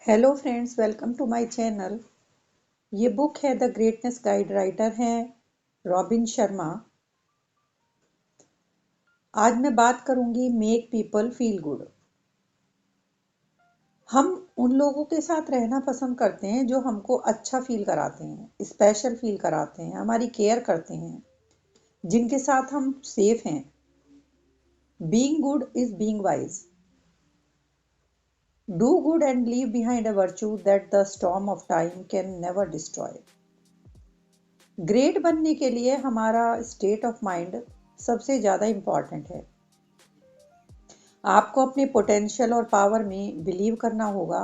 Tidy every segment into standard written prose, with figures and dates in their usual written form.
Hello friends, welcome to my channel. ये book है the greatness guide. Writer हैं Robin Sharma. आज मैं बात करूंगी मेक पीपल फील गुड। हम उन लोगों के साथ रहना पसंद करते हैं जो हमको अच्छा फील कराते हैं, स्पेशल फील कराते हैं, हमारी केयर करते हैं, जिनके साथ हम सेफ हैं। Being good is being wise. Do good and leave behind a virtue that the storm of time can never destroy. Great बनने के लिए हमारा स्टेट ऑफ माइंड सबसे ज़्यादा इम्पॉर्टेंट है। आपको अपने पोटेंशियल और पावर में बिलीव करना होगा।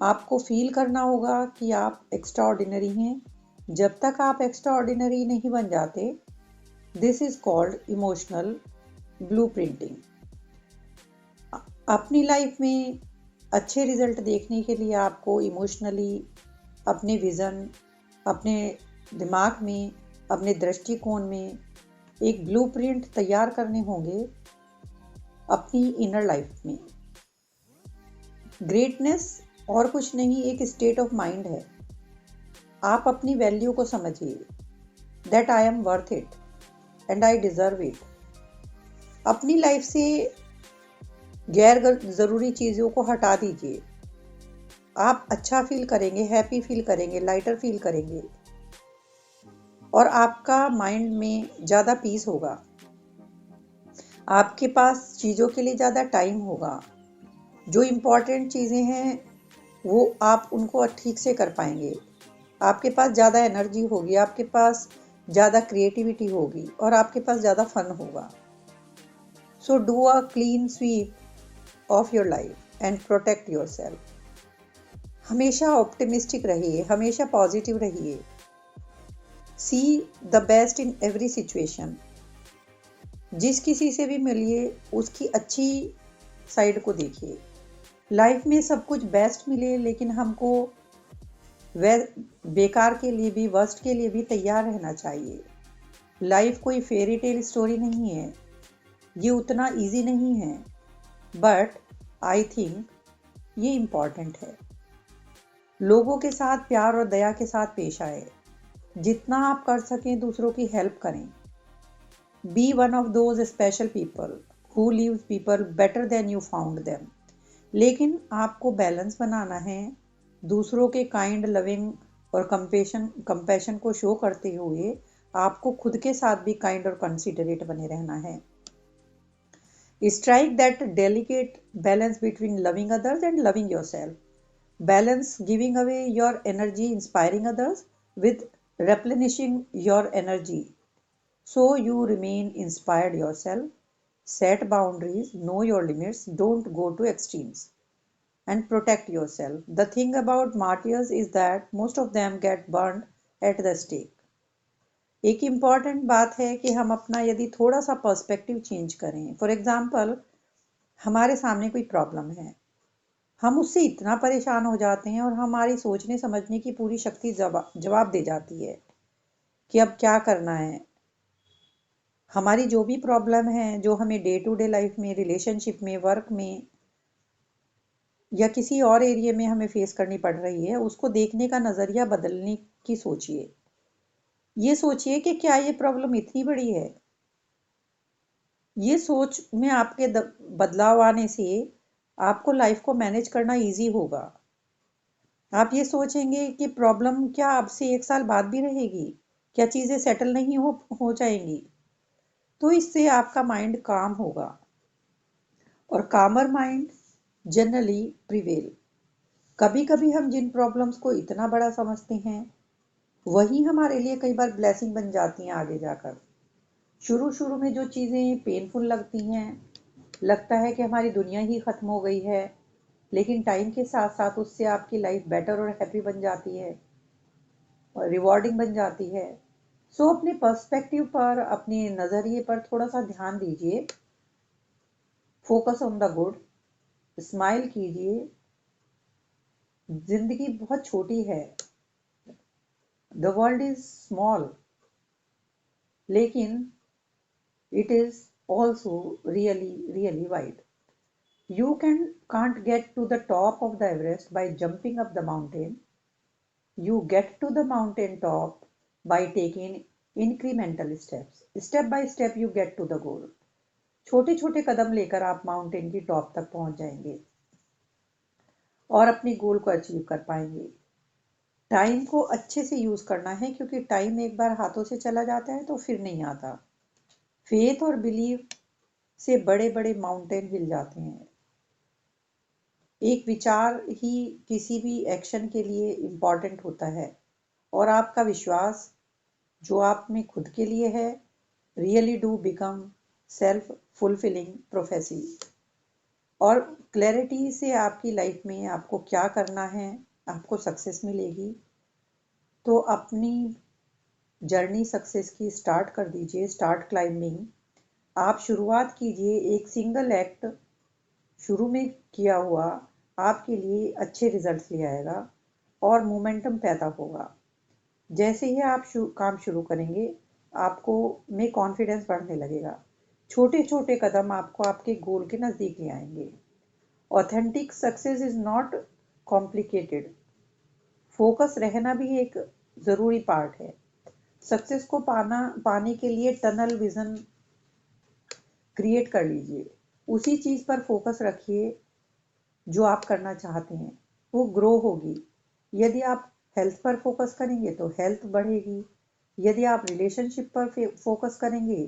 आपको फील करना होगा कि आप एक्स्ट्रा ऑर्डिनरी हैं। जब तक आप एक्स्ट्रा ऑर्डिनरी नहीं बन जाते, दिस इज़ कॉल्ड इमोशनल ब्लूप्रिंटिंग। अपनी लाइफ में अच्छे रिजल्ट देखने के लिए आपको इमोशनली अपने विज़न, अपने दिमाग में, अपने दृष्टिकोण में एक ब्लूप्रिंट तैयार करने होंगे अपनी इनर लाइफ में। ग्रेटनेस और कुछ नहीं, एक स्टेट ऑफ माइंड है। आप अपनी वैल्यू को समझिए, that I am worth it and I deserve it. अपनी लाइफ से गैर ज़रूरी चीज़ों को हटा दीजिए। आप अच्छा फील करेंगे, हैप्पी फील करेंगे, लाइटर फील करेंगे और आपका माइंड में ज़्यादा पीस होगा। आपके पास चीज़ों के लिए ज़्यादा टाइम होगा। जो इम्पॉर्टेंट चीज़ें हैं वो आप उनको ठीक से कर पाएंगे। आपके पास ज़्यादा एनर्जी होगी, आपके पास ज़्यादा क्रिएटिविटी होगी और आपके पास ज़्यादा फन होगा। So do a clean sweep of your life and protect your self. हमेशा ऑप्टिमिस्टिक रहिए, हमेशा पॉजिटिव रहिए। See the best in every situation. जिस किसी से भी मिलिए उसकी अच्छी साइड को देखिए। लाइफ में सब कुछ बेस्ट मिले, लेकिन हमको बेकार के लिए भी, वर्स्ट के लिए भी तैयार रहना चाहिए। लाइफ कोई फेरी टेल स्टोरी नहीं है, ये उतना इजी नहीं है, बट आई थिंक ये इम्पॉर्टेंट है। लोगों के साथ प्यार और दया के साथ पेश आए। जितना आप कर सकें दूसरों की हेल्प करें। Be one of those special people who leaves people better than you found them. लेकिन आपको बैलेंस बनाना है। दूसरों के काइंड, लविंग और कंपैशन को शो करते हुए आपको खुद के साथ भी काइंड और कंसिडरेट बने रहना है। Strike that delicate balance between loving others and loving yourself. Balance giving away your energy, inspiring others with replenishing your energy so you remain inspired yourself. Set boundaries, know your limits, don't go to extremes, and protect yourself. The thing about martyrs is that most of them get burned at the stake. एक important बात है कि हम अपना यदि थोड़ा सा perspective change करें। फॉर एग्जाम्पल, हमारे सामने कोई प्रॉब्लम है, हम उससे इतना परेशान हो जाते हैं और हमारी सोचने समझने की पूरी शक्ति जवाब दे जाती है कि अब क्या करना है। हमारी जो भी प्रॉब्लम है, जो हमें डे टू डे लाइफ में, रिलेशनशिप में, वर्क में या किसी और एरिया में हमें फेस करनी पड़ रही है, उसको देखने का नज़रिया बदलने की सोचिए। ये सोचिए कि क्या ये प्रॉब्लम इतनी बड़ी है। ये सोच में आपके बदलाव आने से आपको लाइफ को मैनेज करना इजी होगा। आप ये सोचेंगे कि प्रॉब्लम क्या अब से 1 साल बाद भी रहेगी, क्या चीज़ें सेटल नहीं हो जाएंगी। तो इससे आपका माइंड काम होगा और कामर माइंड जनरली प्रिवेल। कभी कभी हम जिन प्रॉब्लम्स को इतना बड़ा समझते हैं वही हमारे लिए कई बार ब्लेसिंग बन जाती हैं आगे जाकर। शुरू शुरू में जो चीज़ें पेनफुल लगती हैं, लगता है कि हमारी दुनिया ही ख़त्म हो गई है, लेकिन टाइम के साथ साथ उससे आपकी लाइफ बेटर और हैप्पी बन जाती है और रिवॉर्डिंग बन जाती है। सो अपने पर्सपेक्टिव पर, अपने नज़रिए पर थोड़ा सा ध्यान दीजिए। Focus on the good, smile कीजिए। जिंदगी बहुत छोटी है, द वर्ल्ड इज स्मॉल, लेकिन it is also really really wide. You can't get to the top of the Everest by jumping up the mountain. You get to the mountain top by taking incremental steps. Step by step you get to the goal. छोटे छोटे कदम लेकर आप mountain की top तक पहुंच जाएंगे और अपनी गोल को अचीव कर पाएंगे। टाइम को अच्छे से यूज करना है, क्योंकि टाइम एक बार हाथों से चला जाता है तो फिर नहीं आता। फेथ और बिलीव से बड़े बड़े माउंटेन हिल जाते हैं। एक विचार ही किसी भी एक्शन के लिए इम्पॉर्टेंट होता है, और आपका विश्वास जो आप में खुद के लिए है really do become self fulfilling prophecy. और क्लैरिटी से आपकी लाइफ में आपको क्या करना है, आपको सक्सेस मिलेगी। तो अपनी जर्नी सक्सेस की स्टार्ट कर दीजिए, स्टार्ट क्लाइंबिंग। आप शुरुआत कीजिए, एक सिंगल एक्ट शुरू में किया हुआ आपके लिए अच्छे रिजल्ट्स ले आएगा और मोमेंटम पैदा होगा। जैसे ही आप काम शुरू करेंगे आपको में कॉन्फिडेंस बढ़ने लगेगा। छोटे छोटे कदम आपको आपके गोल के नज़दीक ले आएंगे। Authentic success is not complicated. Focus रहना भी एक ज़रूरी पार्ट है। सक्सेस को पाने के लिए टनल विजन क्रिएट कर लीजिए। उसी चीज़ पर फोकस रखिए जो आप करना चाहते हैं, वो ग्रो होगी। यदि आप हेल्थ पर फोकस करेंगे तो हेल्थ बढ़ेगी। यदि आप रिलेशनशिप पर फोकस करेंगे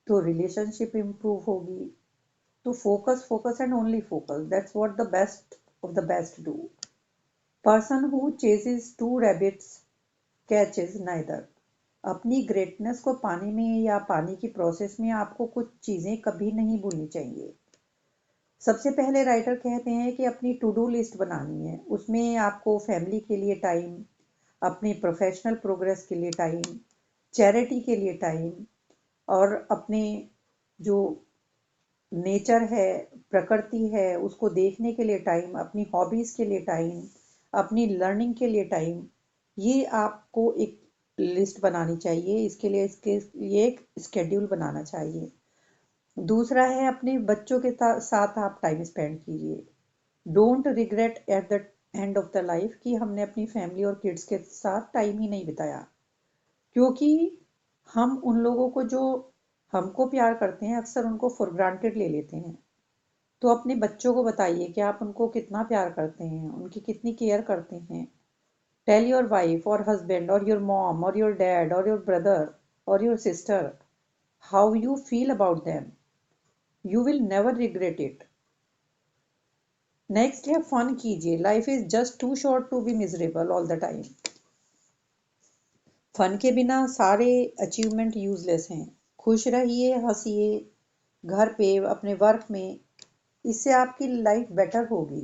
तो रिलेशनशिप इम्प्रूव होगी। तो focus focus and only focus, that's what the best of the best do. Person who chases two rabbits catches neither. अपनी ग्रेटनेस को पाने में या पाने की प्रोसेस में आपको कुछ चीज़ें कभी नहीं भूलनी चाहिए। सबसे पहले राइटर कहते हैं कि अपनी टू डू लिस्ट बनानी है। उसमें आपको फैमिली के लिए टाइम, अपने प्रोफेशनल प्रोग्रेस के लिए टाइम, चैरिटी के लिए टाइम, और अपने जो नेचर है, प्रकृति है, उसको देखने के लिए टाइम, अपनी हॉबीज़ के लिए टाइम, अपनी लर्निंग के लिए टाइम। ये आपको एक लिस्ट बनानी चाहिए। इसके लिए एक स्केड्यूल बनाना चाहिए। दूसरा है अपने बच्चों के साथ आप टाइम स्पेंड कीजिए। Don't regret at the end of the life कि हमने अपनी फैमिली और किड्स के साथ टाइम ही नहीं बिताया, क्योंकि हम उन लोगों को जो हमको प्यार करते हैं अक्सर उनको फॉर ग्रांटेड ले लेते हैं। तो अपने बच्चों को बताइए कि आप उनको कितना प्यार करते हैं, उनकी कितनी केयर करते हैं। टेल योर वाइफ और हस्बैंड और योर मॉम और योर डैड और योर ब्रदर और your sister how you feel about them. You will never regret it. Next है फन कीजिए। Life is just too short to be miserable all the time. Fun के बिना सारे achievement useless हैं। खुश रहिए, हंसिए घर पे, अपने वर्क में। इससे आपकी लाइफ बेटर होगी।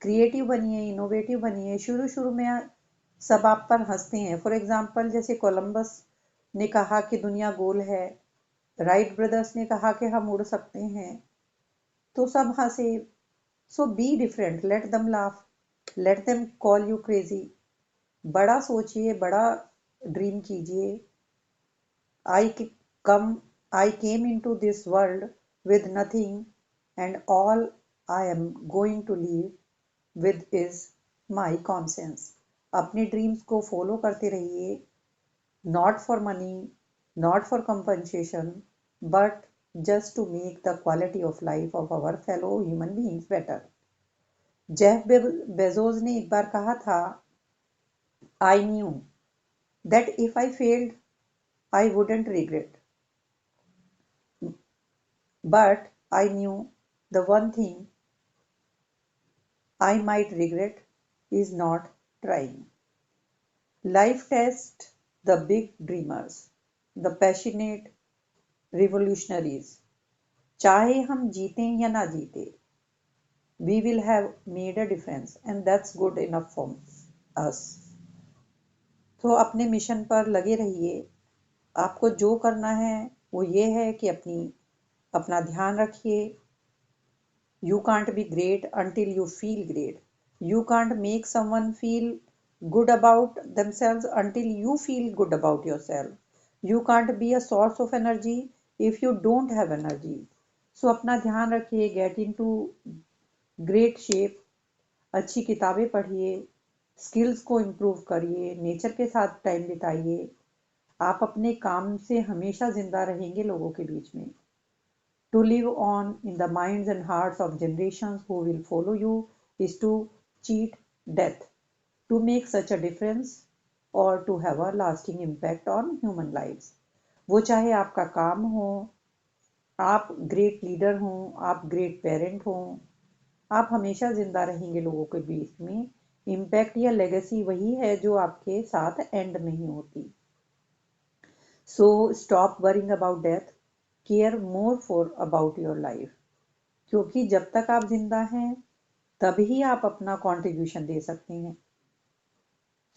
क्रिएटिव बनिए, इनोवेटिव बनिए। शुरू शुरू में सब आप पर हंसते हैं। फॉर एग्जांपल जैसे कोलंबस ने कहा कि दुनिया गोल है, राइट ब्रदर्स ने कहा कि हम उड़ सकते हैं, तो सब हंसे। So be different, let them laugh, let them call you crazy. बड़ा सोचिए, बड़ा ड्रीम कीजिए। I come I came into this world with nothing, and all I am going to leave with is my conscience. अपने dreams को follow करते रहिए, not for money, not for compensation, but just to make the quality of life of our fellow human beings better. Jeff Bezos ने एक बार कहा था, I knew that if I failed, I wouldn't regret. But I knew the one thing I might regret is not trying. Life tests the big dreamers, the passionate revolutionaries. चाहे हम जीतें या ना जीते, we will have made a difference and that's good enough for us. तो अपने mission पर लगे रहिए। आपको जो करना है वो ये है कि अपना ध्यान रखिए। You can't be great until you feel great. You can't make someone feel good about themselves until you feel good about yourself. You can't be a source of energy if you don't have energy. So अपना ध्यान रखिए, get into great shape, अच्छी किताबें पढ़िए, skills को improve करिए, nature के साथ टाइम बिताइए। आप अपने काम से हमेशा जिंदा रहेंगे लोगों के बीच में। To live on in the minds and hearts of generations who will follow you is to cheat death, to make such a difference or to have a lasting impact on human lives. वो चाहे आपका काम हो, आप great leader हों, आप great parent हों, आप हमेशा जिंदा रहेंगे लोगों के बीच में। इम्पैक्ट या लेगेसी वही है जो आपके साथ एंड नहीं होती। So stop worrying about death, care more for about your life. क्योंकि जब तक आप जिंदा हैं तभी आप अपना कंट्रीब्यूशन दे सकते हैं।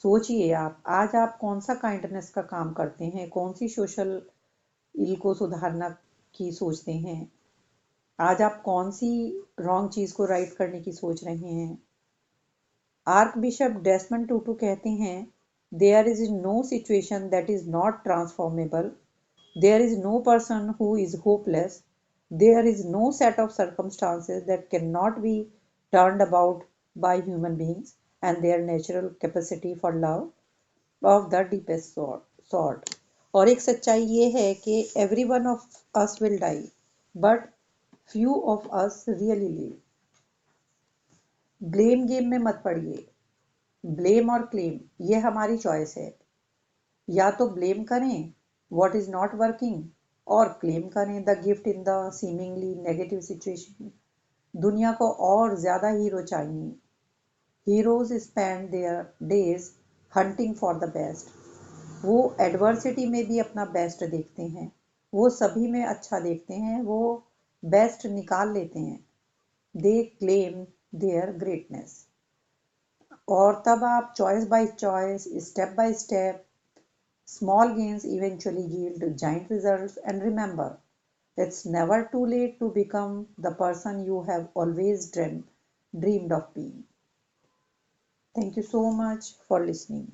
सोचिए, आप आज आप कौन सा काइंडनेस का काम करते हैं, कौन सी सोशल इल को सुधारना की सोचते हैं, आज आप कौन सी रॉन्ग चीज को राइट करने की सोच रहे हैं। आर्क बिशप डेस्मंड टूटू कहते हैं, there is no situation that is not transformable, there is no person who is hopeless, there is no set of circumstances that cannot be turned about by human beings and their natural capacity for love of the deepest sort. और एक सच्चाई ये है कि every one of us will die, but few of us really live. Blame game में मत पड़िए। Blame और claim ये हमारी चॉइस है। या तो ब्लेम करें व्हाट इज नॉट वर्किंग, और क्लेम करें the gift in the seemingly negative situation. दुनिया को और ज्यादा हीरो चाहिए। Heroes spend there days hunting for the best. वो एडवर्सिटी में भी अपना बेस्ट देखते हैं, वो सभी में अच्छा देखते हैं, वो बेस्ट निकाल लेते हैं। They claim their greatness. और तब आप choice by choice, step by step, small gains eventually yield giant results. And remember, it's never too late to become the person you have always dreamed of being. Thank you so much for listening.